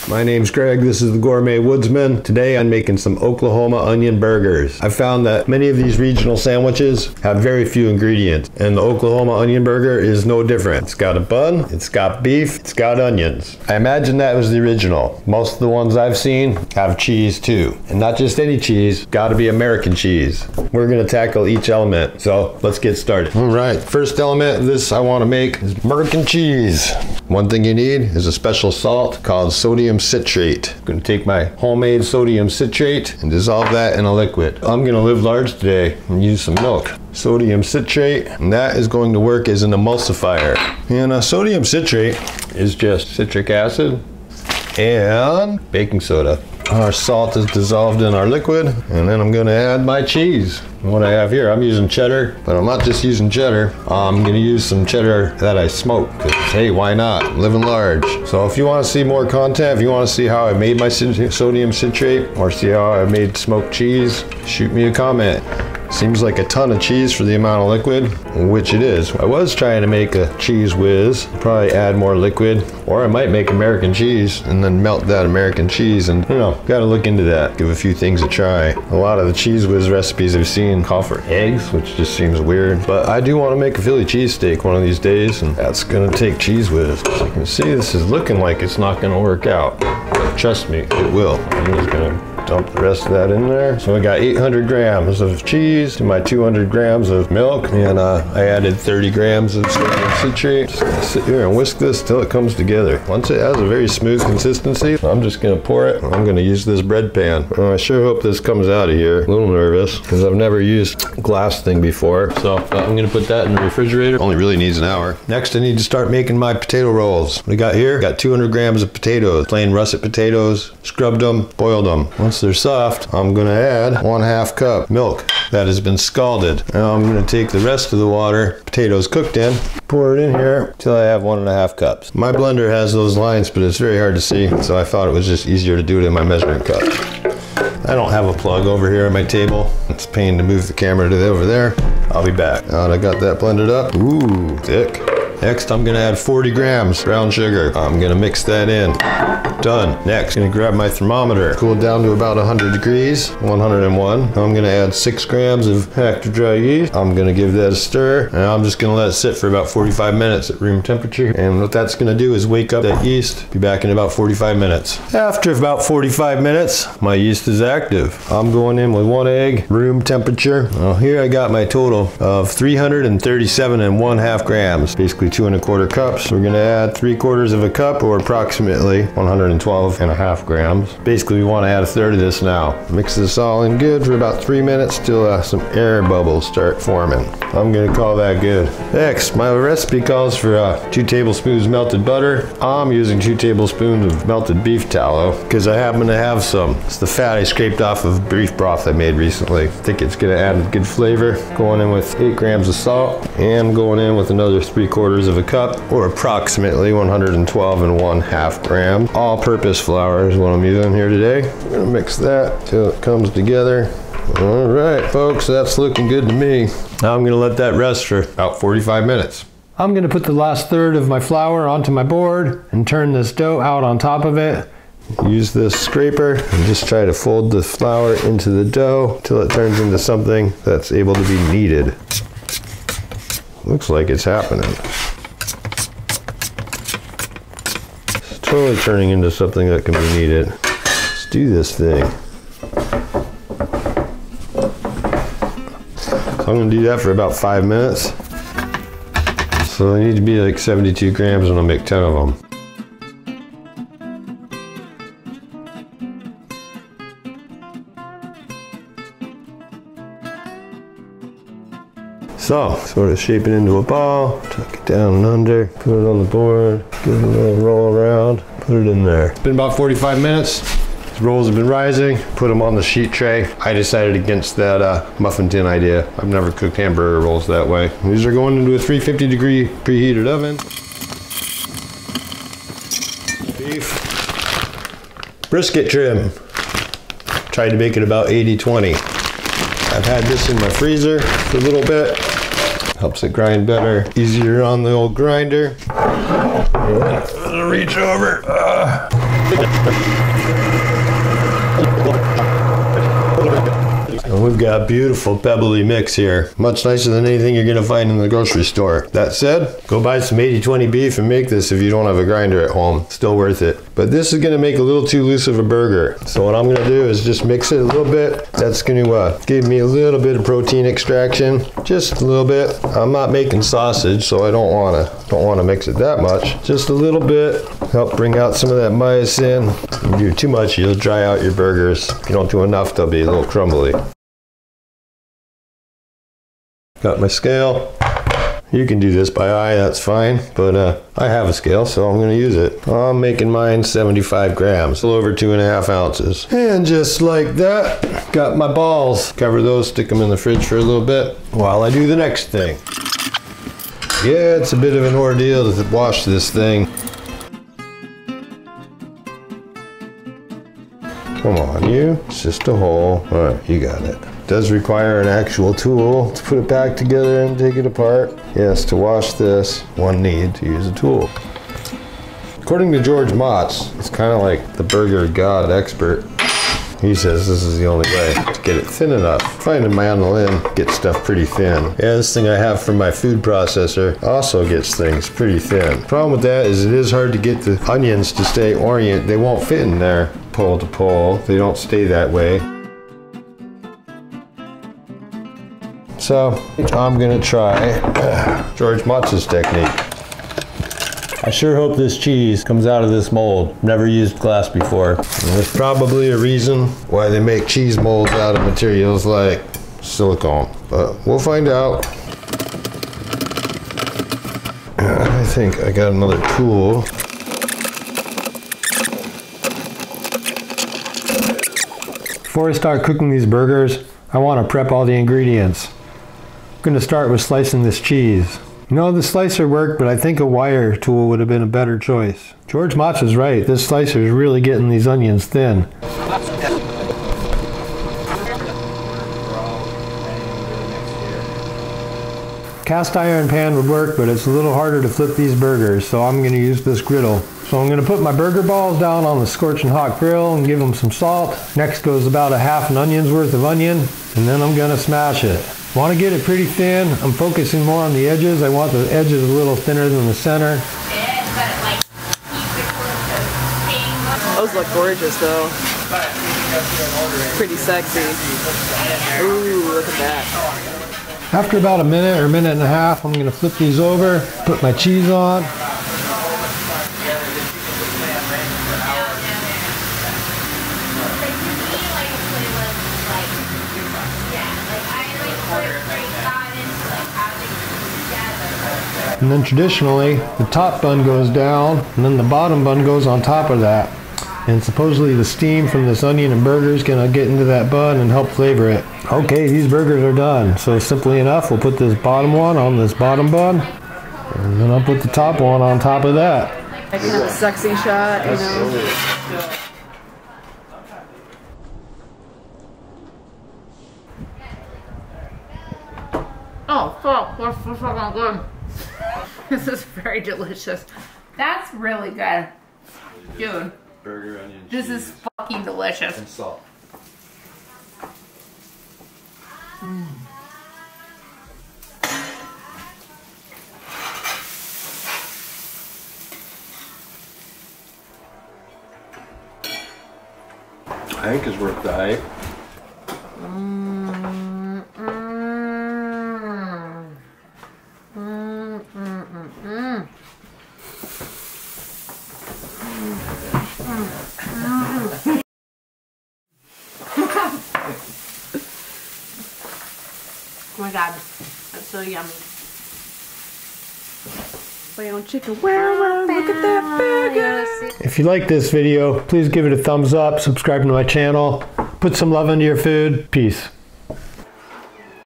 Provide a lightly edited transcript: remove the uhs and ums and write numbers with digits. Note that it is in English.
My name's Greg, this is the Gourmet Woodsman. Today I'm making some Oklahoma onion burgers. I found that many of these regional sandwiches have very few ingredients, and the Oklahoma onion burger is no different. It's got a bun, it's got beef, it's got onions. I imagine that was the original. Most of the ones I've seen have cheese too. And not just any cheese, gotta be American cheese. We're gonna tackle each element, so let's get started. All right, first element of this I wanna make is American cheese. One thing you need is a special salt called sodium citrate. I'm gonna take my homemade sodium citrate and dissolve that in a liquid. I'm gonna live large today and use some milk. Sodium citrate, and that is going to work as an emulsifier. And sodium citrate is just citric acid and baking soda. Our salt is dissolved in our liquid, and then I'm gonna add my cheese. What I have here, I'm using cheddar, but I'm not just using cheddar. I'm gonna use some cheddar that I smoke, because hey, why not? I'm living large. So if you wanna see more content, if you wanna see how I made my sodium citrate, or see how I made smoked cheese, shoot me a comment. Seems like a ton of cheese for the amount of liquid, which it is. I was trying to make a cheese whiz, probably add more liquid, or I might make American cheese and then melt that American cheese, and you know, gotta look into that. Give a few things a try. A lot of the cheese whiz recipes I've seen call for eggs, which just seems weird, but I do want to make a Philly cheesesteak one of these days, and that's gonna take cheese whiz. As you can see, this is looking like it's not gonna work out. Trust me, it will. I'm just gonna dump the rest of that in there. So I got 800 grams of cheese to my 200 grams of milk, and I added 30 grams of sodium citrate. Just gonna sit here and whisk this till it comes together. Once it has a very smooth consistency, I'm just gonna pour it. I'm gonna use this bread pan. I sure hope this comes out of here. A little nervous because I've never used a glass thing before. So I'm gonna put that in the refrigerator. Only really needs an hour. Next I need to start making my potato rolls. What I got here, got 200 grams of potatoes, plain russet potatoes, scrubbed them, boiled them. Once they're soft, I'm gonna add 1/2 cup milk that has been scalded. Now I'm gonna take the rest of the water potatoes cooked in, pour it in here till I have 1.5 cups. My blender has those lines, but it's very hard to see, so I thought it was just easier to do it in my measuring cup. I don't have a plug over here at my table. It's a pain to move the camera to over there. I'll be back. Now that I got that blended up, ooh, thick. Next, I'm gonna add 40 grams brown sugar. I'm gonna mix that in. Done. Next, gonna grab my thermometer, cool it down to about 100 degrees, 101. I'm gonna add 6 grams of extra dry yeast. I'm gonna give that a stir, and I'm just gonna let it sit for about 45 minutes at room temperature. And what that's gonna do is wake up that yeast. Be back in about 45 minutes. After about 45 minutes, my yeast is active. I'm going in with 1 egg, room temperature. Well, here I got my total of 337.5 grams, basically 2¼ cups. We're gonna add 3/4 of a cup, or approximately 112.5 grams. Basically, we want to add 1/3 of this now. Mix this all in good for about 3 minutes till some air bubbles start forming. I'm gonna call that good. Next, my recipe calls for 2 tablespoons melted butter. I'm using 2 tablespoons of melted beef tallow because I happen to have some. It's the fat I scraped off of beef broth I made recently. I think it's gonna add a good flavor. Going in with 8 grams of salt, and going in with another 3/4 of a cup, or approximately 112.5 grams. All-purpose flour is what I'm using here today. I'm gonna mix that till it comes together. All right, folks, that's looking good to me. Now I'm gonna let that rest for about 45 minutes. I'm gonna put the last 1/3 of my flour onto my board and turn this dough out on top of it. Use this scraper and just try to fold the flour into the dough till it turns into something that's able to be kneaded. Looks like it's happening. It's totally turning into something that can be kneaded. Let's do this thing. So I'm gonna do that for about 5 minutes. So they need to be like 72 grams, and I'll make 10 of them. So, sort of shape it into a ball, tuck it down and under, put it on the board, give it a little roll around, put it in there. It's been about 45 minutes. The rolls have been rising, put them on the sheet tray. I decided against that muffin tin idea. I've never cooked hamburger rolls that way. These are going into a 350-degree preheated oven. Beef. Brisket trim. Tried to make it about 80-20. I've had this in my freezer for a little bit. Helps it grind better, easier on the old grinder. I'm gonna reach over. And we've got a beautiful pebbly mix here. Much nicer than anything you're gonna find in the grocery store. That said, go buy some 80/20 beef and make this if you don't have a grinder at home. Still worth it. But this is gonna make a little too loose of a burger. So what I'm gonna do is just mix it a little bit. That's gonna give me a little bit of protein extraction. Just a little bit. I'm not making sausage, so I don't wanna mix it that much. Just a little bit. Help bring out some of that myosin. If you do too much, you'll dry out your burgers. If you don't do enough, they'll be a little crumbly. Got my scale. You can do this by eye, that's fine, but I have a scale, so I'm gonna use it. I'm making mine 75 grams, a little over 2.5 ounces. And just like that, got my balls. Cover those, stick them in the fridge for a little bit while I do the next thing. Yeah, it's a bit of an ordeal to wash this thing. Come on, you. It's just a hole. All right, you got it. Does require an actual tool to put it back together and take it apart. Yes, to wash this, one need to use a tool. According to George Motz, it's kind of like the burger god expert. He says this is the only way to get it thin enough. Finding my mandolin gets stuff pretty thin. Yeah, this thing I have from my food processor also gets things pretty thin. Problem with that is it is hard to get the onions to stay oriented. They won't fit in there pole to pole. They don't stay that way. So I'm gonna try George Motz's technique. I sure hope this cheese comes out of this mold. Never used glass before. And there's probably a reason why they make cheese molds out of materials like silicone, but we'll find out. I think I got another tool. Before I start cooking these burgers, I want to prep all the ingredients. I'm going to start with slicing this cheese. You know, the slicer worked, but I think a wire tool would have been a better choice. George Motz is right. This slicer is really getting these onions thin. Cast iron pan would work, but it's a little harder to flip these burgers, so I'm going to use this griddle. So I'm going to put my burger balls down on the scorching hot grill and give them some salt. Next goes about a half an onion's worth of onion, and then I'm going to smash it. Want to get it pretty thin. I'm focusing more on the edges. I want the edges a little thinner than the center. Those look gorgeous though. Pretty sexy. Ooh, look at that. After about a minute or a minute and a half, I'm going to flip these over, put my cheese on. And then traditionally, the top bun goes down, and then the bottom bun goes on top of that. And supposedly the steam from this onion and burger is going to get into that bun and help flavor it. Okay, these burgers are done. So simply enough, we'll put this bottom one on this bottom bun, and then I'll put the top one on top of that. Like a sexy shot, you know. Oh, fuck, that's so fucking good. This is very delicious. That's really good. Dude. Burger, onion, this cheese, is fucking delicious. and salt. I think it's worth the hype. Oh my god, that's so yummy. Brown chicken, wow, look at that burger. If you like this video, please give it a thumbs up, subscribe to my channel, put some love into your food. Peace.